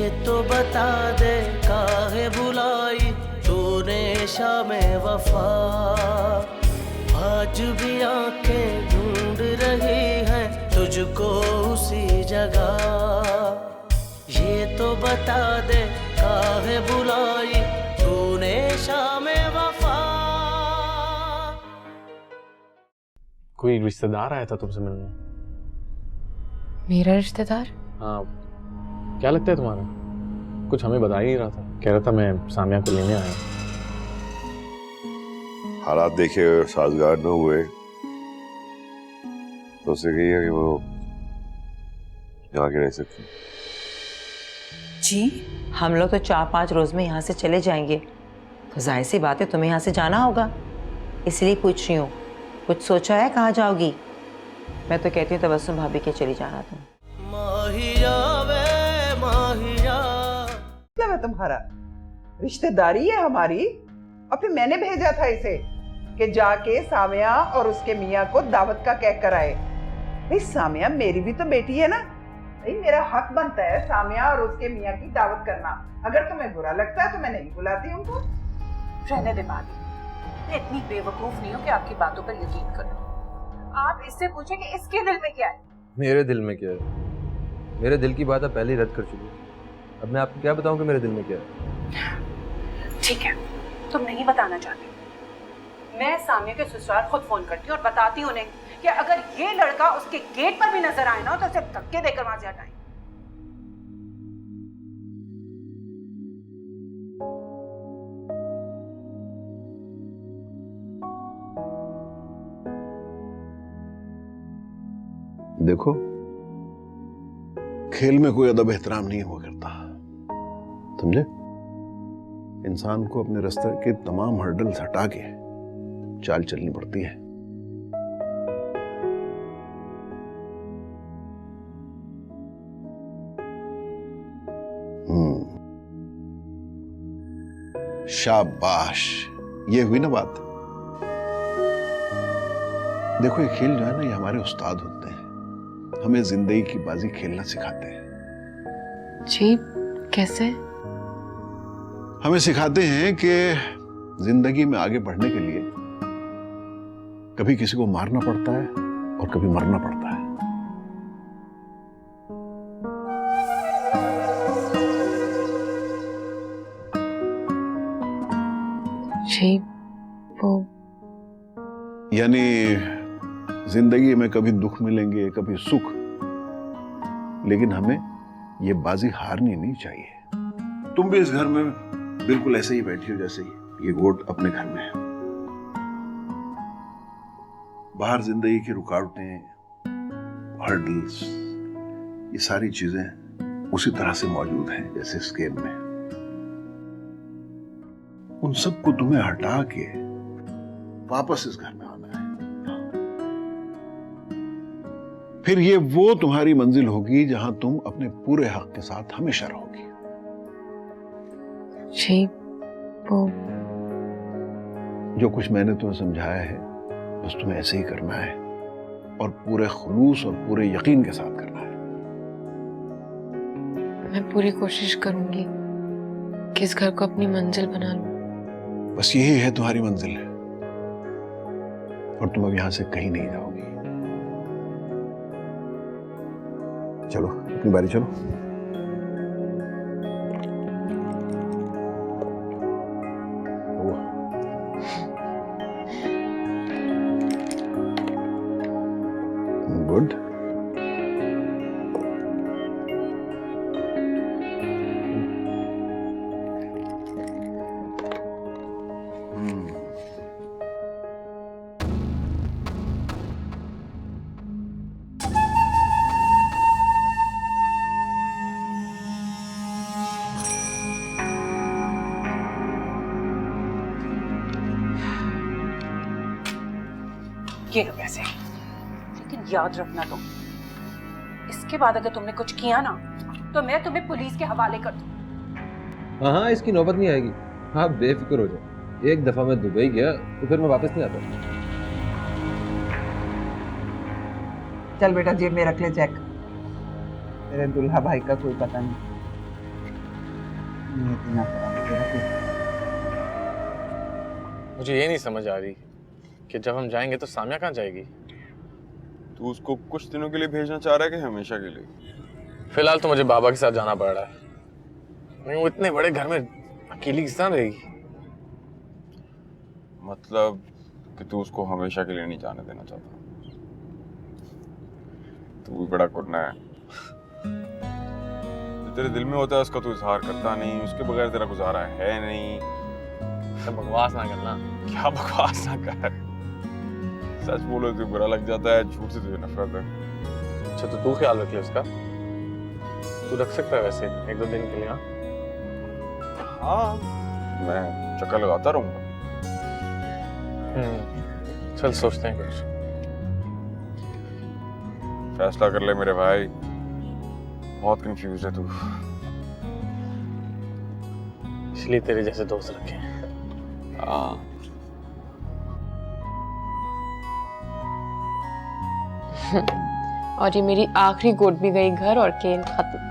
ये तो बता दे काहे बुलाई तूने शामे वफा, आज भी आंखें ढूंढ रही हैं तुझको उसी जगह। ये तो बता दे काहे बुलाई तूने शामे वफा। कोई रिश्तेदार आया था तुमसे मिलने? मेरा रिश्तेदार? हाँ, क्या लगता है तुम्हारा? कुछ हमें बता ही नहीं रहा था, कह रहा था मैं सामिया को लेने आया। हालात देखे साजगार न हुए तो उसे कहिए कि वो यहाँ के रह सकती। जी, हम लोग तो 4-5 रोज में यहाँ से चले जाएंगे, तो जाहिर सी बात है तुम्हें यहाँ से जाना होगा, इसलिए पूछ रही हूँ। कुछ सोचा है कहाँ जाओगी? मैं तो कहती हूँ तबस्सुम भाभी के चली जाना तुम। माहिया वे माहिया। मतलब है तुम्हारा रिश्तेदारी है हमारी, और फिर मैंने भेजा था इसे कि जाके सामिया और उसके मियाँ को दावत का कह कर आए। भाई सामिया मेरी भी तो बेटी है ना, भाई मेरा हक बनता है सामिया और उसके मियाँ की दावत करना। अगर तुम्हें बुरा लगता है तो मैं नहीं बुलाती उनको। रहने दे भाभी, मैं इतनी बेवकूफ नहीं हूँ कि आपकी बातों पर यकीन करूं। आप इससे पूछें कि इसके दिल में क्या है। मेरे दिल में क्या है? मेरे दिल की बात आप पहले ही रद्द कर चुकी। अब मैं आपको क्या बताऊं कि मेरे दिल में क्या है? ठीक है, तुम नहीं बताना चाहते, मैं सामिया के ससुराल खुद फोन करती हूँ और बताती हूँ उन्हें कि अगर ये लड़का उसके गेट पर भी नजर आए ना तो उसे धक्के देकर वहां से हटाएं। देखो, खेल में कोई अदब एहतराम नहीं हुआ करता, समझे? इंसान को अपने रास्ते के तमाम हर्डल्स हटा के चाल चलनी पड़ती है। शाबाश, ये हुई ना बात। देखो, ये खेल जो है ना, ये हमारे उस्ताद होते हैं, हमें जिंदगी की बाजी खेलना सिखाते हैं। जी, कैसे? हमें सिखाते हैं कि जिंदगी में आगे बढ़ने के लिए कभी किसी को मारना पड़ता है और कभी मरना पड़ता है। जी, वो यानी जिंदगी में कभी दुख मिलेंगे, कभी सुख, लेकिन हमें ये बाजी हारनी नहीं चाहिए। तुम भी इस घर में बिल्कुल ऐसे ही बैठी हो जैसे ये गोट अपने घर में है। बाहर जिंदगी की रुकावटें, हर्डल्स, ये सारी चीजें उसी तरह से मौजूद हैं जैसे इस गेम में। उन सबको तुम्हें हटा के वापस इस घर में आना है। फिर ये वो तुम्हारी मंजिल होगी जहां तुम अपने पूरे हक के साथ हमेशा रहोगी। जी, वो जो कुछ मैंने तुम्हें समझाया है बस तुम्हें ऐसे ही करना है, और पूरे खुलूस और पूरे यकीन के साथ करना है। मैं पूरी कोशिश करूंगी कि इस घर को अपनी मंजिल बना लूं। बस यही है तुम्हारी मंजिल है, और तुम अब यहां से कहीं नहीं जाओगी। चलो अपनी बारी, चलो। गुड। ये लो पैसे, लेकिन याद रखना तुम, इसके बाद अगर तुमने कुछ किया ना तो मैं तुम्हें पुलिस के हवाले कर दूं। हाँ, इसकी नौबत नहीं आएगी, आप बेफिक्र हो जाओ। एक दफा मैं दुबई गया तो फिर मैं वापस नहीं आता। चल बेटा, जेब में रख ले चेक, तेरे दुल्हा भाई का कोई पता नहीं। मुझे ये नहीं समझ आ रही कि जब हम जाएंगे तो सामिया कहाँ जाएगी? तू उसको कुछ दिनों के लिए भेजना चाह रहा है कि हमेशा के लिए? फिलहाल तो मुझे बाबा के साथ जाना पड़ रहा है। नहीं, वो इतने बड़े घर में अकेली किस तरह रहेगी? मतलब कि तू उसको हमेशा के लिए नहीं जाने देना चाहता? तू भी बड़ा कुटना है। जो तेरे दिल में होता है उसका तू इजहार करता नहीं, उसके बगैर तेरा गुजारा है नहीं। सब बकवास ना करना। क्या बकवास ना कर, सच बोलो तो बुरा लग जाता है, झूठ से तुझे नफरत है। अच्छा तो तू ख्याल रख ले उसका। तू रख सकता है वैसे 1-2 दिन के लिए? हाँ, मैं चक्कर लगाता रहूंगा। चल सोचते हैं कुछ। फैसला कर ले मेरे भाई, बहुत कंफ्यूज है तू। इसलिए तेरे जैसे दोस्त रखे हैं। हाँ, और ये मेरी आखिरी गोट भी गई घर और खेल खत्म।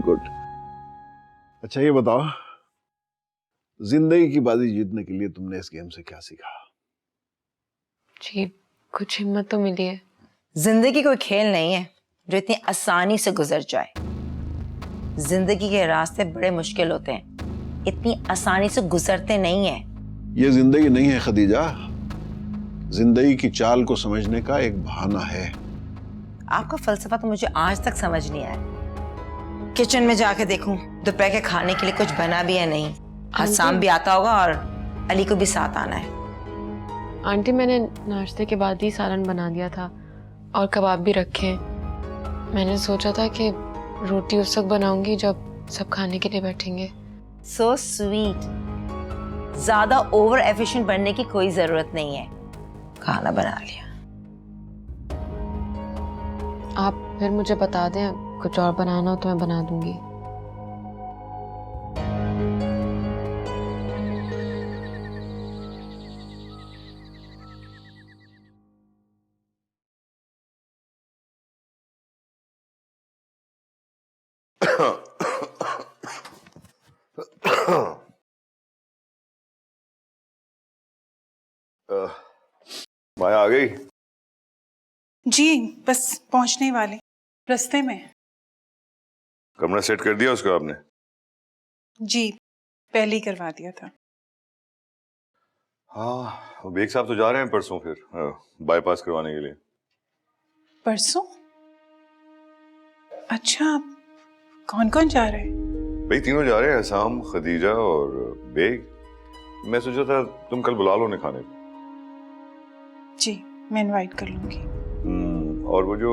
गुड। अच्छा ये बताओ, जिंदगी की बाजी जीतने के लिए तुमने इस गेम से क्या सीखा? जी कुछ हिम्मत तो मिली है। जिंदगी कोई खेल नहीं है जो इतनी आसानी से गुजर जाए। जिंदगी के रास्ते बड़े मुश्किल होते हैं, इतनी आसानी से गुजरते नहीं हैं। ये जिंदगी नहीं है खदीजा, जिंदगी की चाल को समझने का एक बहाना है। आपका फलसफा तो मुझे आज तक समझ नहीं आया। किचन में जाके देखूं, दोपहर के खाने के लिए कुछ बना भी है नहीं। आज शाम भी आता होगा और अली को भी साथ आना है। आंटी मैंने नाश्ते के बाद ही सालन बना दिया था और कबाब भी रखे हैं। मैंने सोचा था कि रोटी उस वक्त बनाऊंगी जब सब खाने के लिए बैठेंगे। So sweet. ज्यादा ओवर एफिशिएंट बनने की कोई जरूरत नहीं है, खाना बना लिया। आप फिर मुझे बता दें, कुछ और बनाना हो तो मैं बना दूंगी। माया आ गई? जी बस पहुंचने वाले, रास्ते में। कमरा सेट कर दिया उसका आपने? जी पहले ही करवा दिया था। हाँ, बेग साहब तो जा रहे हैं परसों फिर बाईपास करवाने के लिए। परसों? अच्छा, कौन कौन जा रहे हैं? भाई तीनों जा रहे हैं, असाम, खदीजा और बेग। मैं सोचा था तुम कल बुला लो उन्हें खाने पे। जी मैं इनवाइट कर लूंगी। और वो जो,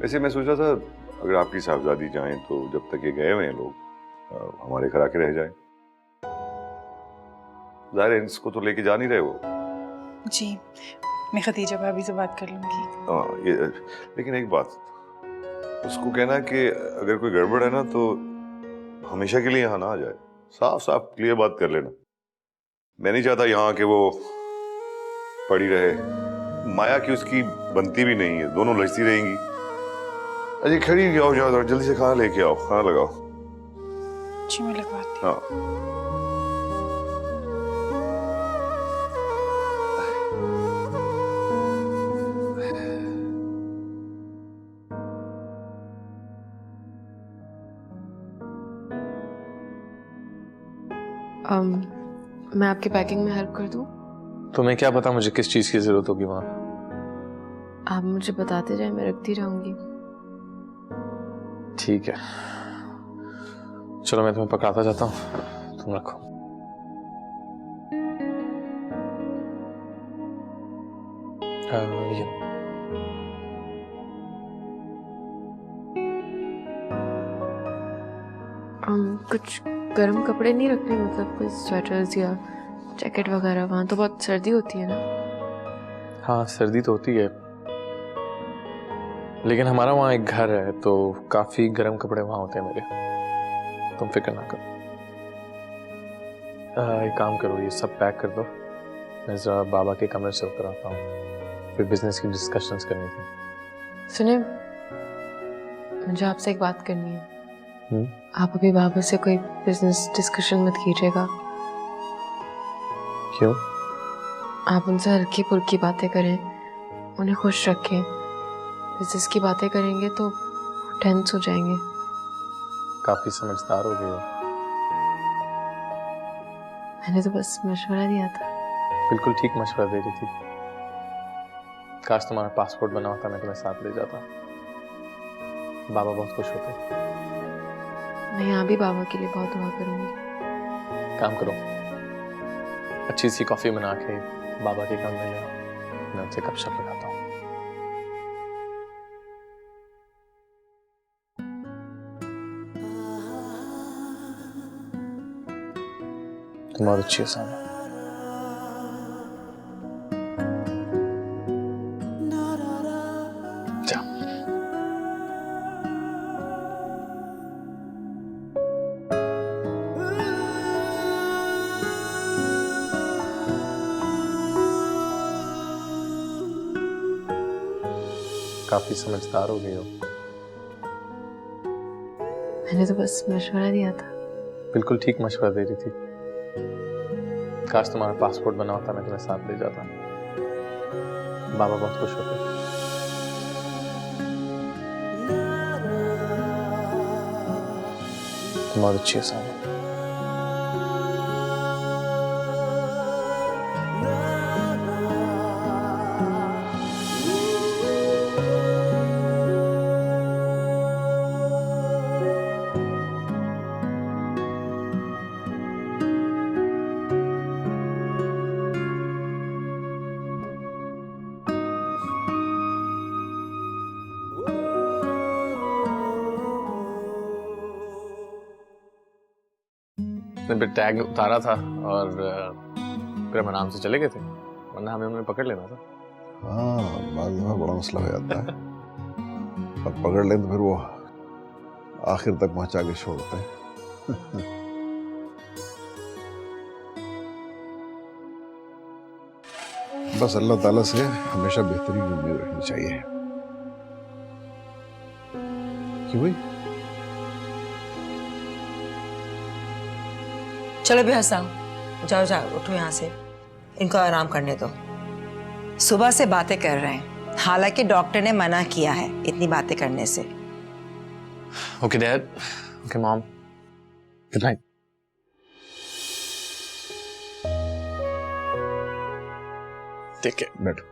वैसे मैं सोचा था अगर आपकी साहबजादी जाएं तो जब तक ये गए हुए हैं लोग हमारे घर आके रह जाएं। जाहिर है इसको तो लेके जा नहीं रहे वो। जी मैं खदीजा भाभी से बात कर लूंगी। हाँ, लेकिन एक बात, उसको कहना कि अगर कोई गड़बड़ है ना तो हमेशा के लिए यहाँ ना आ जाए। साफ साफ क्लियर बात कर लेना। मैं नहीं चाहता यहाँ कि वो पड़ी रहे। माया की उसकी बनती भी नहीं है, दोनों लड़ती रहेंगी। अरे खड़ी आओ, जाओ जल्दी से खाना लेके आओ, खाना लगाओ। जी मैं लगवाती हूँ। हाँ मैं आपकी पैकिंग में हेल्प कर दूं? तुम्हें क्या पता मुझे किस चीज की जरूरत होगी वहां? आप मुझे बताते जाए, मैं रखती रहूंगी। ठीक है, चलो मैं तुम्हें पकड़ाता जाता हूँ, तुम रखो। ये कुछ गर्म कपड़े नहीं रखने, मतलब कोई स्वेटर्स या जैकेट वगैरह? वहाँ तो बहुत सर्दी होती है ना। हाँ सर्दी तो होती है, लेकिन हमारा वहाँ एक घर है तो काफी गर्म कपड़े वहाँ होते हैं मेरे, तुम फिक्र ना करो। एक काम करो, ये सब पैक कर दो, मैं जरा बाबा के कमरे से होकर आता हूँ, फिर बिजनेस की डिस्कशंस करनी थी। सुने, मुझे आपसे एक बात करनी है। आप अभी बाबा से कोई बिजनेस डिस्कशन मत कीजिएगा। क्यों? आप उनसे हल्की फुल्की बातें करें, उन्हें खुश रखें। बिजनेस की बातें करेंगे तो टेंस हो जाएंगे। काफी समझदार हो गई हो। मैंने तो बस मशवरा दिया था। बिल्कुल ठीक मशवरा दे रही थी। काश तुम्हारा पासपोर्ट बना होता, मैं तुम्हें साथ ले जाता। बाबा बहुत खुश होते। मैं यहाँ भी बाबा के लिए बहुत दुआ करूंगी। काम करो, अच्छी सी कॉफी बना के बाबा के कमरे ले आओ, मैं उनसे गपशप लगाता हूँ। तुम बहुत अच्छी हो सामने। जाओ। काफी समझदार हो गई हो। मैंने तो बस मशवरा दिया था। बिल्कुल ठीक मशवरा दे रही थी। काश तुम्हारा पासपोर्ट बना होता, मैं तुम्हें साथ ले जाता। बाबा बहुत खुश होते। तुम बहुत अच्छी हो सामने। मैं फिर टैग उतारा था और फिर हम आराम से चले गए थे, वरना हमें उन्हें पकड़ लेना था। हाँ, बाद में बड़ा मसला हो जाता है। अब पकड़ लें तो फिर वो आखिर तक पहुंचा के छोड़ते हैं। बस अल्लाह ताला से हमेशा बेहतरी की उम्मीद रखनी चाहिए। क्यों भाई? चलो भी हंसाओ, जाओ जाओ उठो यहाँ से, इनको आराम करने दो। सुबह से बातें कर रहे हैं, हालांकि डॉक्टर ने मना किया है इतनी बातें करने से। Okay dad, okay mom, good night. Take care. बैठो।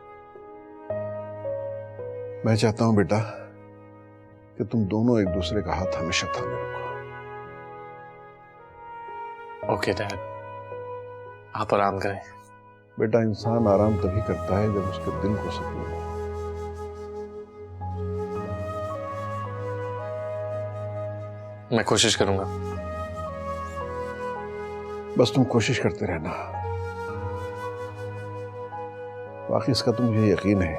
मैं चाहता हूं बेटा कि तुम दोनों एक दूसरे का हाथ हमेशा थामे रखो। ओके डैड, आप आराम करें। बेटा, इंसान आराम तभी करता है जब उसके दिल को सुकून हो। मैं कोशिश करूंगा। बस तुम कोशिश करते रहना। बाकी इसका तो मुझे यकीन है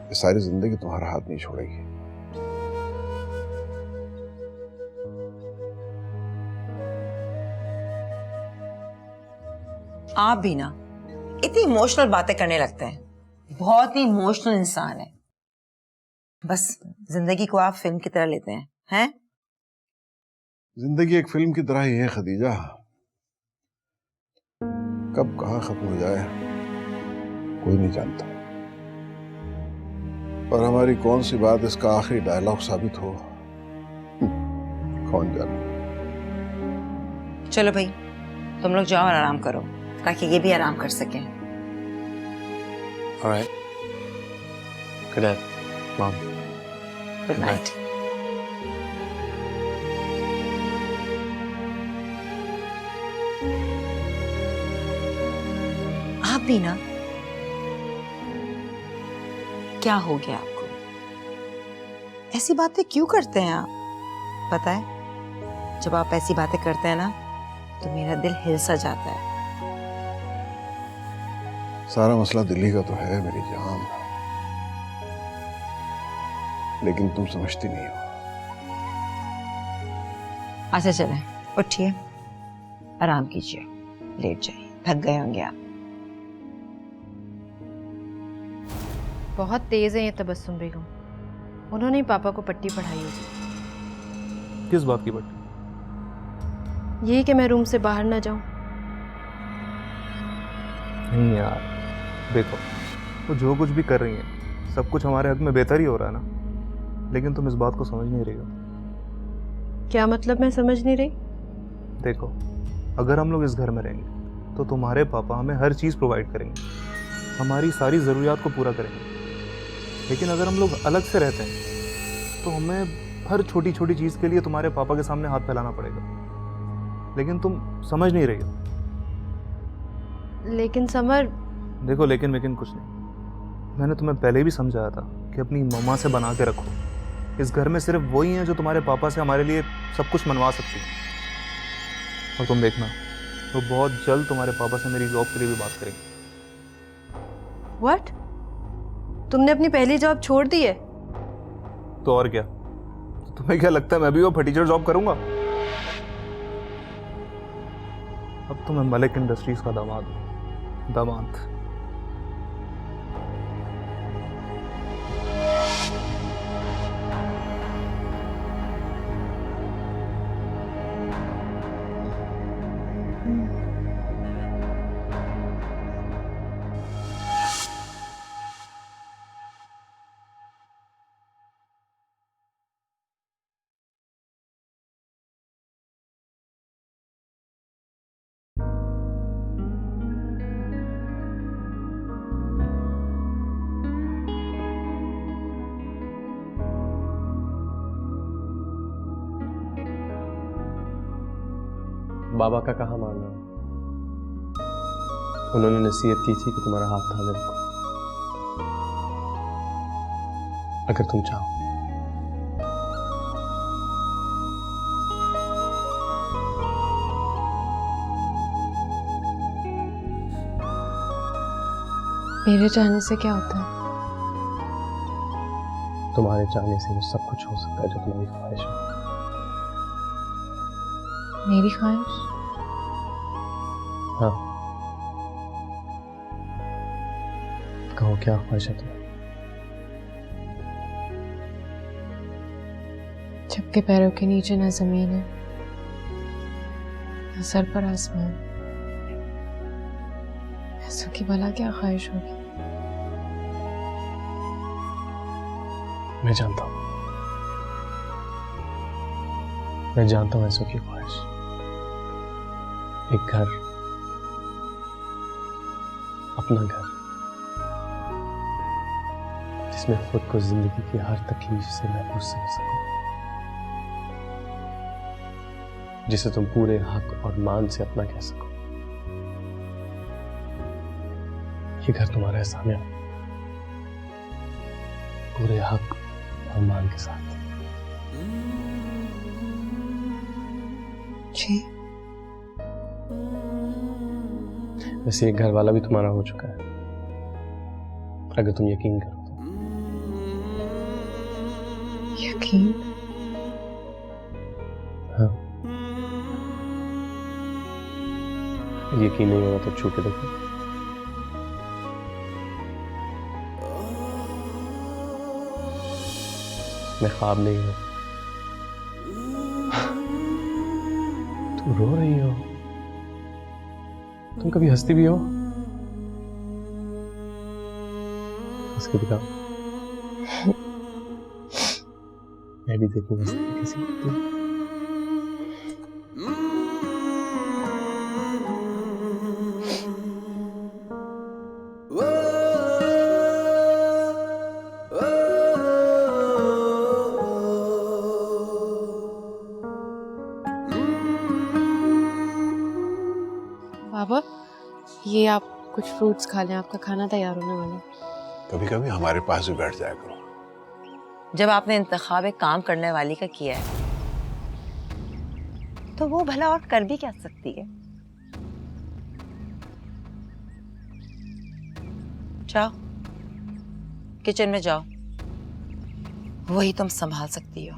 कि सारी जिंदगी तुम्हारा हाथ नहीं छोड़ेगी। आप भी ना इतनी इमोशनल बातें करने लगते हैं, बहुत ही इमोशनल इंसान है। बस जिंदगी को आप फिल्म की तरह लेते हैं? जिंदगी एक फिल्म की तरह ही है खदीजा, कब कहां खत्म हो जाए कोई नहीं जानता। और हमारी कौन सी बात इसका आखिरी डायलॉग साबित हो, कौन जाने। चलो भाई, तुम लोग जाओ और आराम करो ताकि ये भी आराम कर सकें। Alright, good night mom. Good night. आप भी ना, क्या हो गया आपको? ऐसी बातें क्यों करते हैं आप? पता है, जब आप ऐसी बातें करते हैं ना तो मेरा दिल हिल सा जाता है। सारा मसला दिल्ली का तो है मेरी जान, लेकिन तुम समझती नहीं हो। अच्छा चलें, उठिए, आराम कीजिए, लेट जाइए, थक गए होंगे आप। बहुत तेज है ये तबस्सुम बेगम, उन्होंने ही पापा को पट्टी पढ़ाई होगी। किस बात की पट्टी? यही कि मैं रूम से बाहर ना जाऊं। नहीं यार, देखो वो जो कुछ भी कर रही हैं सब कुछ हमारे हक में बेहतर ही हो रहा है ना, लेकिन तुम इस बात को समझ नहीं रही हो। क्या मतलब? मैं समझ नहीं रही। देखो, अगर हम लोग इस घर में रहेंगे तो तुम्हारे पापा हमें हर चीज़ प्रोवाइड करेंगे, हमारी सारी ज़रूरियात को पूरा करेंगे। लेकिन अगर हम लोग अलग से रहते हैं तो हमें हर छोटी छोटी चीज़ के लिए तुम्हारे पापा के सामने हाथ फैलाना पड़ेगा, लेकिन तुम समझ नहीं रही हो। लेकिन समर, देखो लेकिन कुछ नहीं। मैंने तुम्हें पहले भी समझाया था कि अपनी मम्मा से बना के रखो। इस घर में सिर्फ वही हैं जो तुम्हारे पापा से हमारे लिए सब कुछ मनवा सकती हैं। और तुम देखना, वो बहुत जल्द तुम्हारे पापा से मेरी जॉब के लिए भी बात करेंगे। व्हाट? तुमने अपनी पहली जॉब छोड़ दी है? तो और क्या, तुम्हें क्या लगता है मैं भी वो फटीचर जॉब करूंगा? अब तो मैं मलिक इंडस्ट्रीज का दामाद हूं। दामाद। बाबा का कहाँ मानना? उन्होंने नसीहत की थी कि तुम्हारा हाथ थामे रखो, अगर तुम चाहो। मेरे चाहने से क्या होता है? तुम्हारे चाहने से वो सब कुछ हो सकता है जो तुम्हारी ख्वाहिश हो। मेरी ख्वाहिश? हाँ, कहो क्या ख्वाहिश है तुम्हें? जब के पैरों के नीचे ना जमीन है, ना सर पर आसमान, ऐसों की भला क्या ख्वाहिश होगी? मैं जानता हूं, मैं जानता हूं ऐसों की ख्वाहिश। एक घर, अपना घर, जिसमें खुद को जिंदगी की हर तकलीफ से महफूज समझ सको, जिसे तुम पूरे हक और मान से अपना कह सको। ये घर तुम्हारा है सामिया, पूरे हक और मान के साथ। जी। वैसे एक घर वाला भी तुम्हारा हो चुका है, अगर तुम यकीन करो तो। यकीन? हाँ, यकीन नहीं होगा तो छू के देखो। मैं ख्वाब नहीं हूं। तुम रो रही हो, तुम कभी हंसती भी हो? हंस के दिखाओ, मैं भी देखूं हंसती कैसी लगती है। बाबा, ये आप कुछ फ्रूट्स खा लें, आपका खाना तैयार होने वाला है। कभी कभी हमारे पास भी बैठ जाया करो। जब आपने इंतखाब एक काम करने वाली का किया है तो वो भला और कर भी क्या सकती है। जाओ किचन में जाओ, वही तुम संभाल सकती हो।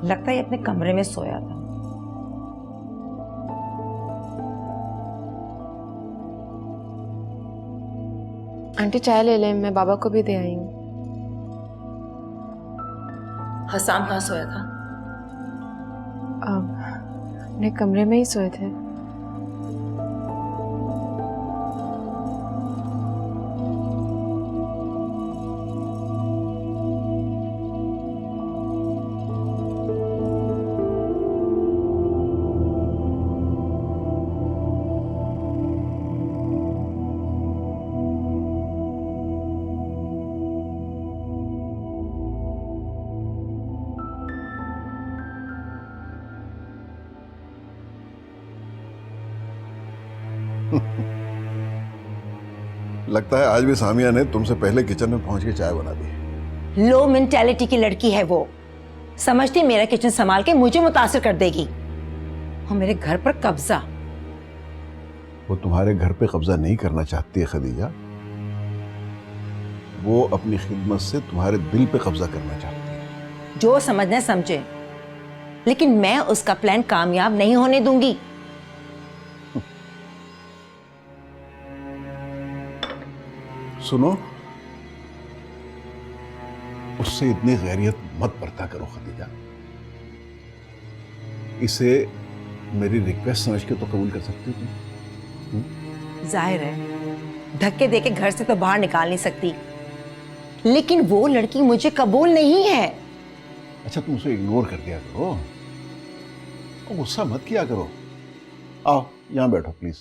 लगता है ये अपने कमरे में सोया था। आंटी चाय ले लें, मैं बाबा को भी दे आई हूँ। हसाम कहाँ सोया था? अपने कमरे में ही सोए थे। लगता है आज भी सामिया ने तुमसे पहले किचन में पहुंच के चाय बना दी। लो मेंटेलिटी की लड़की है वो। समझती मेरा किचन संभाल के मुझे मुतासिर कर देगी और मेरे घर पर कब्जा। वो तुम्हारे घर पे कब्जा नहीं करना चाहती है खदीजा, वो अपनी खिदमत से तुम्हारे दिल पे कब्जा करना चाहती है। जो समझना है समझे, लेकिन मैं उसका प्लान कामयाब नहीं होने दूंगी। सुनो, उससे इतनी गैरियत मत बरता करो खदीजा। इसे मेरी रिक्वेस्ट समझ के तो कबूल कर सकती हो तुम। जाहिर है धक्के देके घर से तो बाहर निकाल नहीं सकती, लेकिन वो लड़की मुझे कबूल नहीं है। अच्छा, तुम उसे इग्नोर कर दिया करो और गुस्सा मत किया करो। आओ यहां बैठो प्लीज।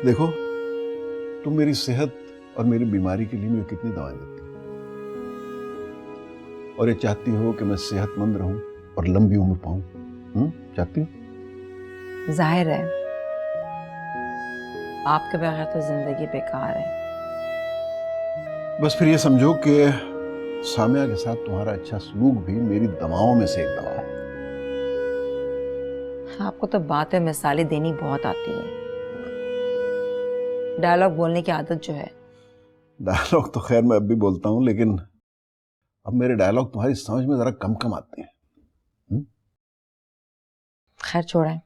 देखो, तुम मेरी सेहत और मेरी बीमारी के लिए मुझे कितनी दवाएं देती हो, और ये चाहती हो कि मैं सेहतमंद रहूं और लंबी उम्र पाऊं। चाहती हो? जाहिर है आपके बगैर तो जिंदगी बेकार है। बस फिर ये समझो कि सामिया के साथ तुम्हारा अच्छा सलूक भी मेरी दवाओं में से एक दवा है। आपको तो बातें मिसालें देनी बहुत आती है। डायलॉग बोलने की आदत जो है। डायलॉग तो खैर मैं अब भी बोलता हूं, लेकिन अब मेरे डायलॉग तुम्हारी समझ में जरा कम कम आते हैं। खैर छोड़ें,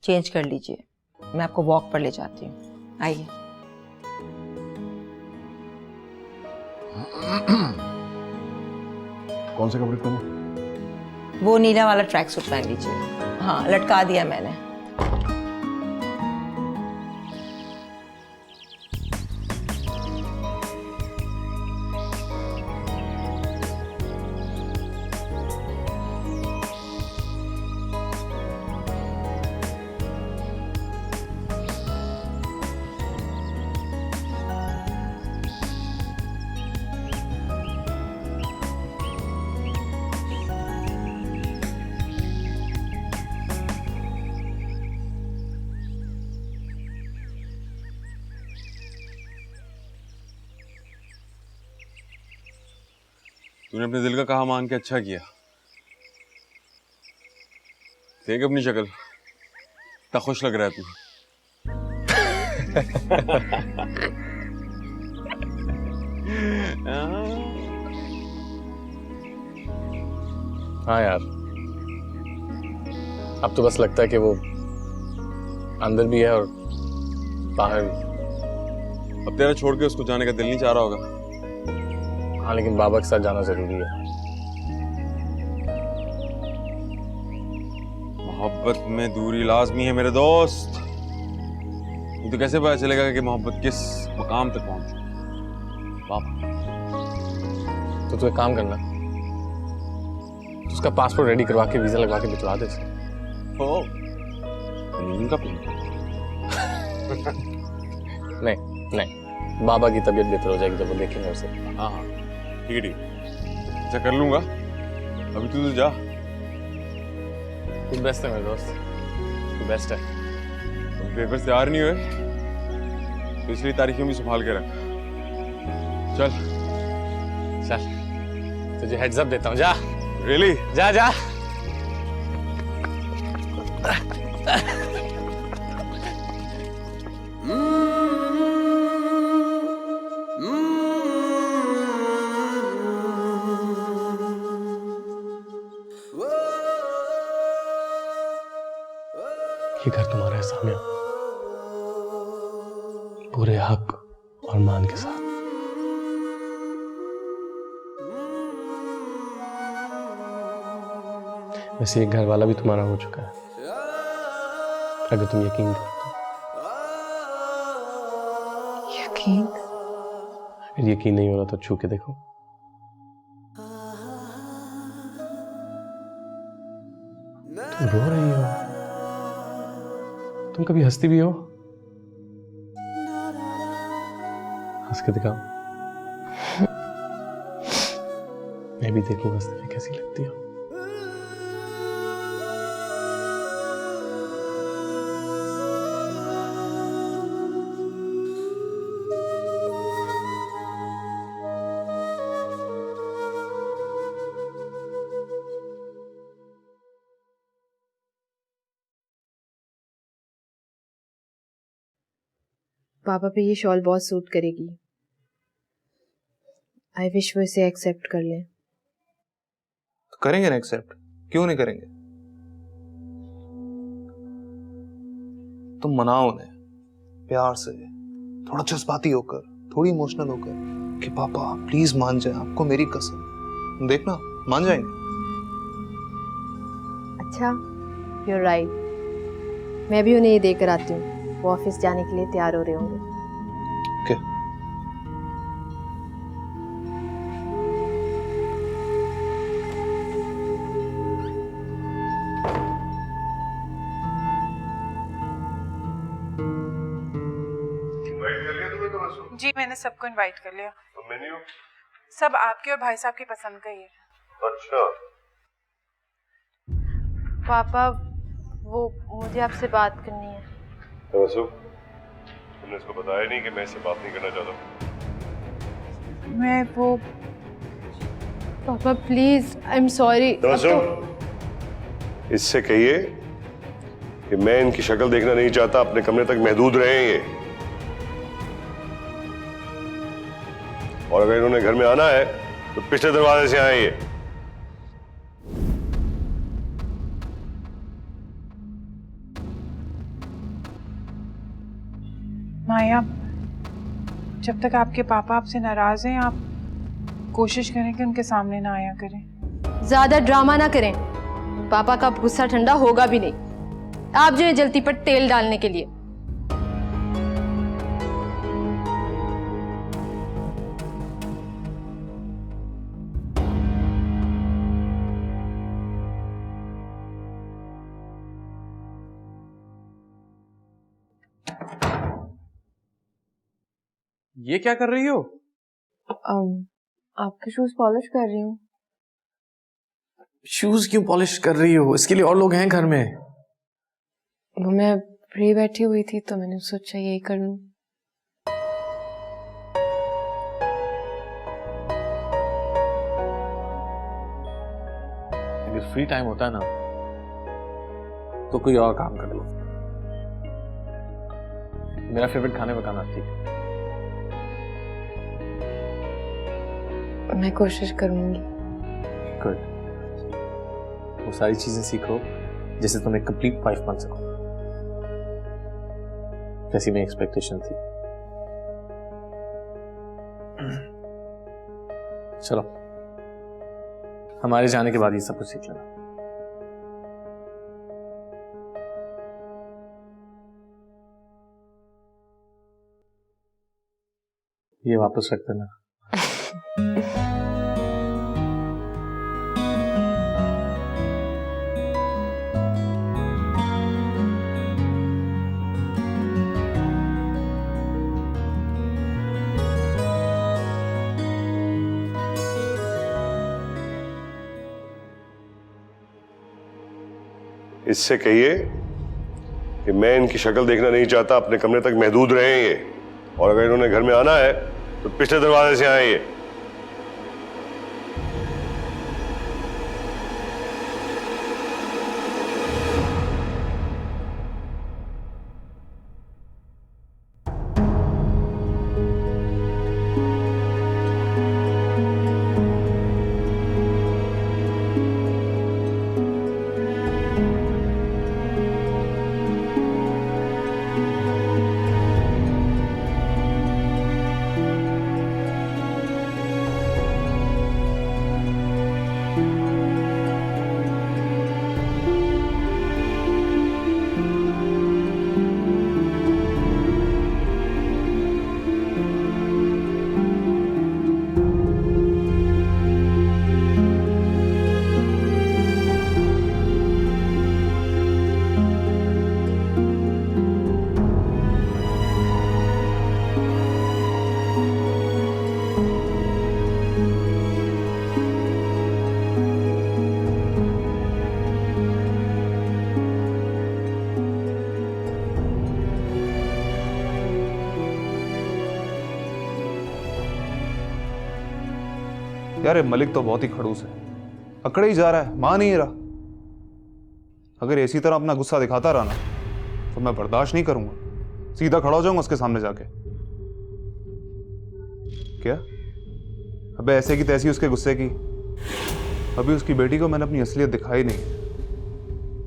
चेंज कर लीजिए, मैं आपको वॉक पर ले जाती हूँ। आइए। कौन से कपड़े पहनो? वो नीला वाला ट्रैक सूट पहन लीजिए। हाँ, लटका दिया मैंने। तूने अपने दिल का कहा मान के अच्छा किया। देख अपनी शक्ल, इतना खुश लग रहा है तू। हाँ यार, अब तो बस लगता है कि वो अंदर भी है और बाहर भी। अब तेरा छोड़ के उसको जाने का दिल नहीं चाह रहा होगा। हाँ, लेकिन बाबा के साथ जाना जरूरी है। मोहब्बत में दूरी लाजमी है मेरे दोस्त। ये तो कैसे पता चलेगा कि मोहब्बत किस मकाम तक पहुंच चुकी? तो तू एक काम करना, तो उसका पासपोर्ट रेडी करवा के वीजा लगवा के भिजवा दे। उनका नहीं, बाबा की तबीयत बेहतर हो जाएगी जब वो देखेंगे उसे। हाँ, ठीक है। अच्छा कर लूंगा, अभी तू तो जा। तू बेस्ट है मेरे दोस्त, तू बेस्ट है। तुम पेपर से तैयार नहीं हुए तो इसलिए तारीखें भी संभाल के रख। चल चल, तुझे हेड्स अप देता हूँ, जा। रियली? जा जा। ये घर तुम्हारा है सामिया, पूरे हक और मान के साथ। वैसे एक घर वाला भी तुम्हारा हो चुका है, अगर तुम यकीन करो तो। यकीन? अगर यकीन नहीं हो रहा तो छू के देखो। तुम रो रही हो, तुम कभी हंसती भी हो? हंस के दिखाओ, मैं भी देखूं हंसते हुए कैसी लगती हो। पापा पे ये शॉल बहुत सूट करेगी। आई विश वो इसे एक्सेप्ट कर लें। तो करेंगे ना एक्सेप्ट, क्यों नहीं करेंगे? तुम मनाओ उन्हें प्यार से, थोड़ा जज्बाती होकर, थोड़ी इमोशनल होकर कि पापा प्लीज मान जाए, आपको मेरी कसम। देखना मान जाएंगे। अच्छा, you're right। मैं भी उन्हें ये देकर आती हूँ, वो ऑफिस जाने के लिए तैयार हो रहे होंगे। Okay। जी मैंने सबको इनवाइट कर लिया। तो मेन्यू सब आपके और भाई साहब की पसंद का ही है। अच्छा, पापा वो मुझे आपसे बात करनी है। तो तुमने इसको बताया नहीं कि मैं इससे बात नहीं करना चाहता। मैं वो पापा प्लीज, आई एम सॉरी। इससे कहिए कि मैं इनकी शक्ल देखना नहीं चाहता, अपने कमरे तक महदूद रहे ये। और अगर इन्होंने घर में आना है तो पिछले दरवाजे से आए ये। माया, जब तक आपके पापा आपसे नाराज हैं, आप कोशिश करें कि उनके सामने ना आया करें। ज्यादा ड्रामा ना करें, पापा का गुस्सा ठंडा होगा भी नहीं। आप जो है जल्दी पर तेल डालने के लिए। ये क्या कर रही हो? आपके शूज पॉलिश कर रही हूँ। शूज क्यों पॉलिश कर रही हो? इसके लिए और लोग हैं घर में। वो मैं फ्री बैठी हुई थी तो मैंने सोचा यही कर लूं। अगर फ्री टाइम होता है ना तो कोई और काम कर लो। मेरा फेवरेट खाने पकाना सीख। मैं कोशिश करूंगी। गुड। वो सारी चीजें सीखो जिससे तुम एक कंप्लीट वाइफ बन सको, जैसी मेरी एक्सपेक्टेशन थी। चलो, हमारे जाने के बाद ये सब कुछ सीख लेना। ये वापस रख देना। इससे कहिए कि मैं इनकी शक्ल देखना नहीं चाहता, अपने कमरे तक महदूद रहे ये, और अगर इन्होंने घर में आना है तो पिछले दरवाजे से आए ये। यार ये मलिक तो बहुत ही खड़ूस है, अकड़े ही जा रहा है, मान नहीं रहा। अगर इसी तरह अपना गुस्सा दिखाता रहा ना तो मैं बर्दाश्त नहीं करूंगा, सीधा खड़ा हो जाऊंगा उसके सामने जाके। क्या? अबे ऐसे की तैसी उसके गुस्से की। अभी उसकी बेटी को मैंने अपनी असलियत दिखाई नहीं,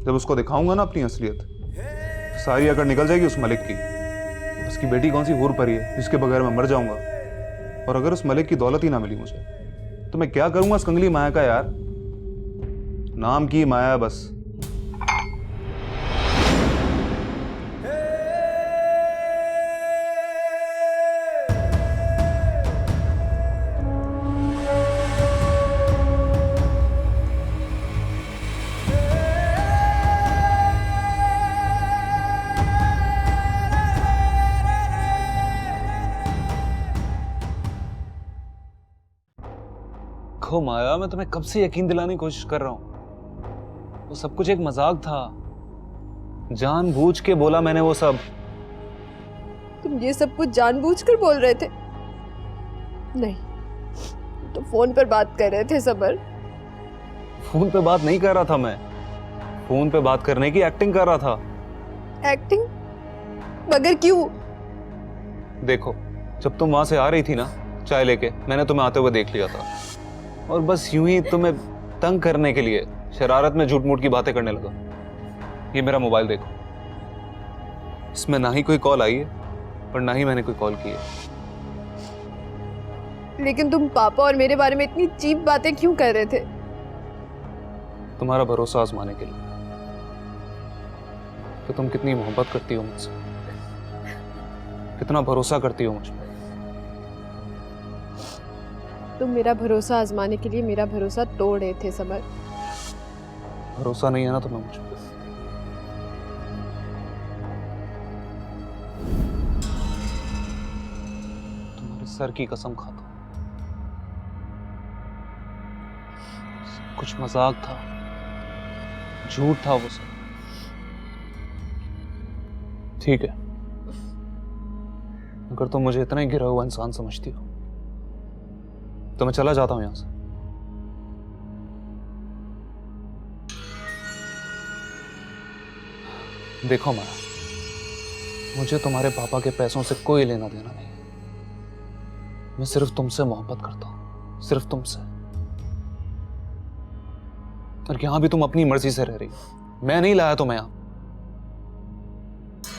जब उसको दिखाऊंगा ना अपनी असलियत तो सारी अकड़ निकल जाएगी उस मलिक की। उसकी बेटी कौन सी हूर परी है जिसके बगैर मैं मर जाऊंगा। और अगर उस मलिक की दौलत ही ना मिली मुझे तो मैं क्या करूंगा उस कंगली माया का यार। नाम की माया बस। देखो माया, मैं तुम्हें कब से यकीन दिलाने की कोशिश कर रहा हूं, वो सब कुछ एक मजाक था। जानबूझ के बोला मैंने वो सब। तुम ये सब कुछ जानबूझकर बोल रहे थे? नहीं, तो फोन पर बात कर रहे थे समर। फोन पे बात नहीं कर रहा था मैं, फोन पे बात करने की एक्टिंग कर रहा था। एक्टिंग? मगर क्यों? देखो, जब तुम वहां से आ रही थी ना चाय लेके, मैंने तुम्हें आते हुए देख लिया था और बस यूं ही तुम्हें तंग करने के लिए शरारत में झूठ मूठ की बातें करने लगा। ये मेरा मोबाइल देखो, इसमें ना ही कोई कॉल आई है और ना ही मैंने कोई कॉल की है। लेकिन तुम पापा और मेरे बारे में इतनी चीप बातें क्यों कर रहे थे? तुम्हारा भरोसा आजमाने के लिए कि तुम कितनी मोहब्बत करती हो मुझसे, कितना भरोसा करती हो मुझ पर। तुम मेरा भरोसा आजमाने के लिए मेरा भरोसा तोड़ रहे थे समर। भरोसा नहीं है ना तुम्हें मुझ पर? तुम्हारे सर की कसम खाता हूं, कुछ मजाक था, झूठ था वो सब। ठीक है, अगर तुम मुझे इतना ही गिरा हुआ इंसान समझती हो तो मैं चला जाता हूं यहां से। देखो माया, मुझे तुम्हारे पापा के पैसों से कोई लेना देना नहीं है। मैं सिर्फ तुमसे मोहब्बत करता हूं, सिर्फ तुमसे। और यहां भी तुम अपनी मर्जी से रह रही हो, मैं नहीं लाया तुम्हें यहां।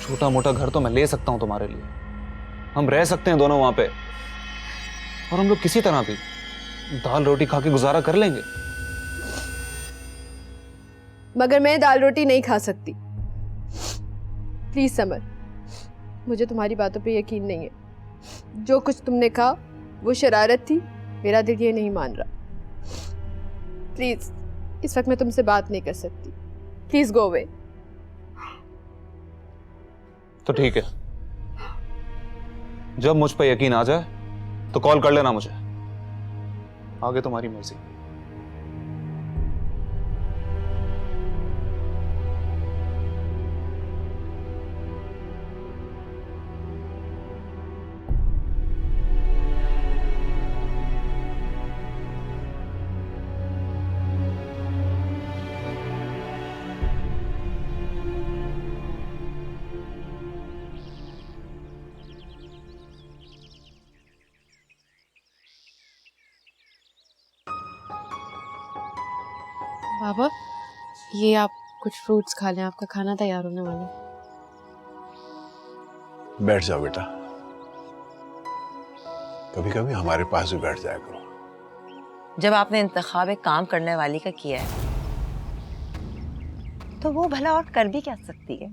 छोटा मोटा घर तो मैं ले सकता हूं तुम्हारे लिए, हम रह सकते हैं दोनों वहां पे, और हम लोग किसी तरह भी दाल रोटी खा के गुजारा कर लेंगे। मगर मैं दाल रोटी नहीं खा सकती। प्लीज समर, मुझे तुम्हारी बातों पे यकीन नहीं है। जो कुछ तुमने कहा वो शरारत थी, मेरा दिल ये नहीं मान रहा। प्लीज, इस वक्त मैं तुमसे बात नहीं कर सकती। Please go away. तो ठीक है, जब मुझ पर यकीन आ जाए तो कॉल कर लेना मुझे, आगे तुम्हारी मर्जी। पापा ये आप कुछ फ्रूट्स खा लें, आपका खाना तैयार होने वाला है। बैठ जाओ बेटा, कभी कभी हमारे पास भी बैठ जाया करो। जब आपने इंतखाब एक काम करने वाली का किया है तो वो भला और कर भी क्या सकती है।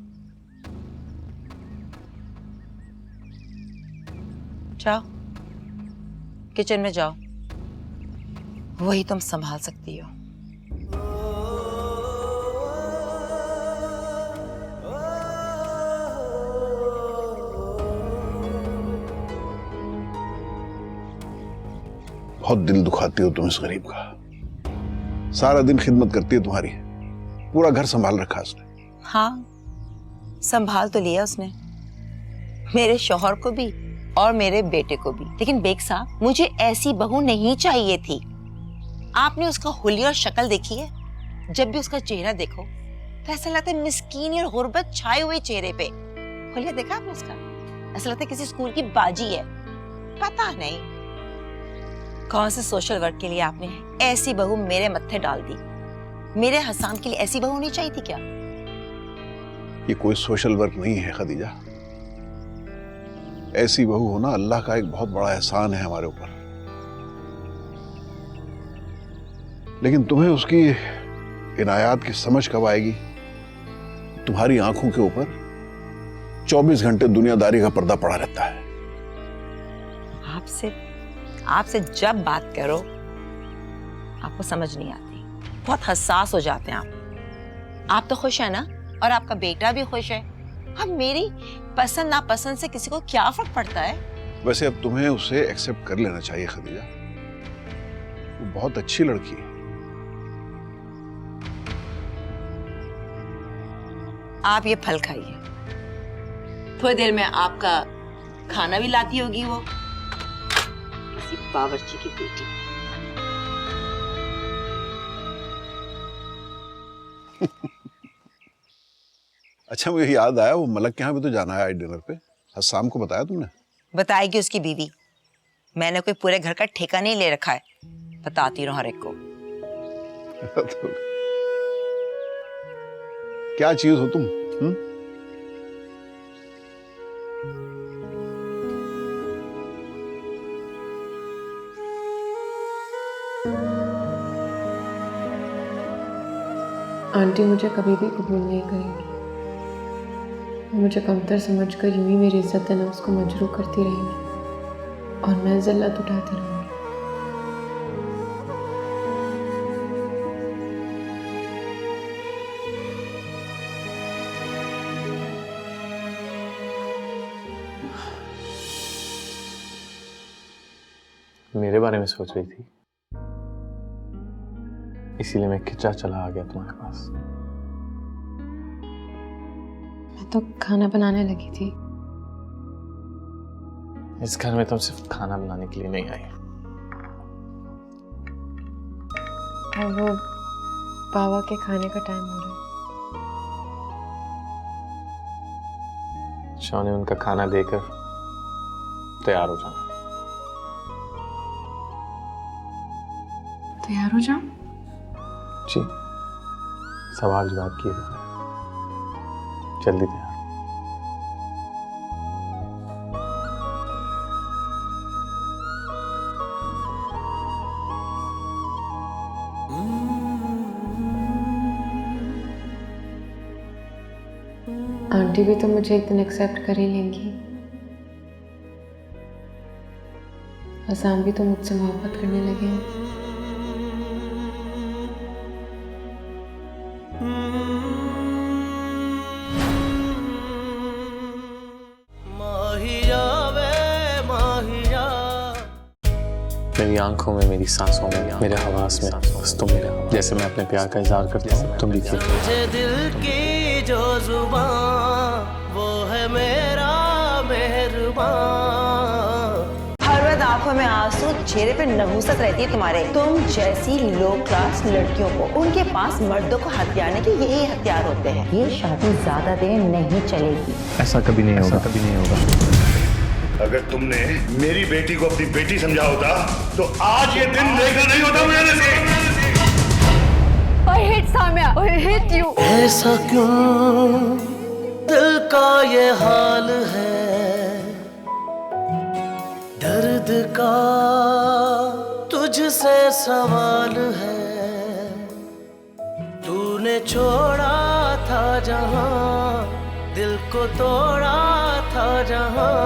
जाओ किचन में जाओ, वही तुम संभाल सकती हो। बहुत दिल दुखाती हो तुम इस गरीब का। सारा दिन खिदमत करती है तुम्हारी, पूरा घर संभाल रखा उसने। हाँ संभाल तो लिया उसने, मेरे शौहर को भी और मेरे बेटे को भी। लेकिन बेग साहब मुझे ऐसी बहू नहीं चाहिए थी। आपने उसका हुलिया और शक्ल देखी है? जब भी उसका चेहरा देखो तो ऐसा लगता है मिस्कीनी और गुर्बत छाए हुए चेहरे पे। हुलिया देखा आपने उसका? ऐसा लगता है किसी स्कूल की बाजी है। पता नहीं कौन से सोशल वर्क के लिए आपने ऐसी बहू मेरे मत्थे डाल दी। मेरे हसन के लिए ऐसी बहू होनी चाहिए थी क्या? ये कोई सोशल वर्क नहीं है खदीजा। ऐसी बहू होना अल्लाह का एक बहुत बड़ा एहसान है हमारे ऊपर। लेकिन तुम्हें उसकी इनायात की समझ कब आएगी? तुम्हारी आंखों के ऊपर 24 घंटे दुनियादारी का पर्दा पड़ा रहता है। आपसे जब बात करो आपको समझ नहीं आती, बहुत हसास हो जाते हैं आप तो खुश है ना, और आपका बेटा भी खुश है। अब मेरी पसंद नापसंद से किसी को क्या फर्क पड़ता है? वैसे अब तुम्हें उसे एक्सेप्ट कर लेना चाहिए खदीजा, वो बहुत अच्छी लड़की है। आप ये फल खाइए, थोड़ी देर में आपका खाना भी लाती होगी वो किसी बावर्ची की बेटी। अच्छा मुझे याद आया, वो मलक के यहाँ भी तो जाना है आज डिनर पे। आज शाम को बताया तुमने? बताएगी उसकी बीवी। मैंने कोई पूरे घर का ठेका नहीं ले रखा है, बताती रहूं हर एक को। क्या चीज हो तुम? आंटी मुझे कभी भी कबूल नहीं करेंगी। मुझे कमतर समझकर यूं ही मेरी इज्जत नफ्स को मजरूह करती रहेंगी और मैं ज़िल्लत उठाती रहूंगी। मेरे बारे में सोच रही थी, इसीलिए मैं खिंचा चला आ गया तुम्हारे पास। मैं तो खाना बनाने लगी थी। इस घर में तुम सिर्फ खाना बनाने के लिए नहीं आई। और वो बाबा के खाने का टाइम हो रहा है। शान ने उनका खाना देकर तैयार हो जाना। तैयार हो जाओ? जी, सवाल जवाब किए जा रहे, जल्दी तैयार। आंटी भी तो मुझे एक दिन एक्सेप्ट कर ही लेंगी। हसन भी तो मुझसे मोहब्बत करने लगे हैं। मेरी आंखों में, मेरी सांसों में, मेरे हवास में बस तुम मेरे हवास। जैसे मैं अपने प्यार का इजहार करता हूँ, तुम भी कीजिए। मुझे दिल की जो जुबान वो है मेरा मेहरबान। हर वक्त आंखों में आंसू, चेहरे पे नहुसत रहती है तुम्हारे। तुम जैसी लो क्लास लड़कियों को उनके पास मर्दों को हथियाने के यही हथियार होते हैं। ये शादी ज्यादा देर नहीं चलेगी। ऐसा कभी नहीं होगा, कभी नहीं होगा। अगर तुमने मेरी बेटी को अपनी बेटी समझा होता तो आज ये दिन देखा नहीं होता मेरे से। I hate Samya. I hate you. ऐसा क्यों दिल का ये हाल है, दर्द का तुझसे सवाल है. तूने छोड़ा था जहां, दिल को तोड़ा था जहां,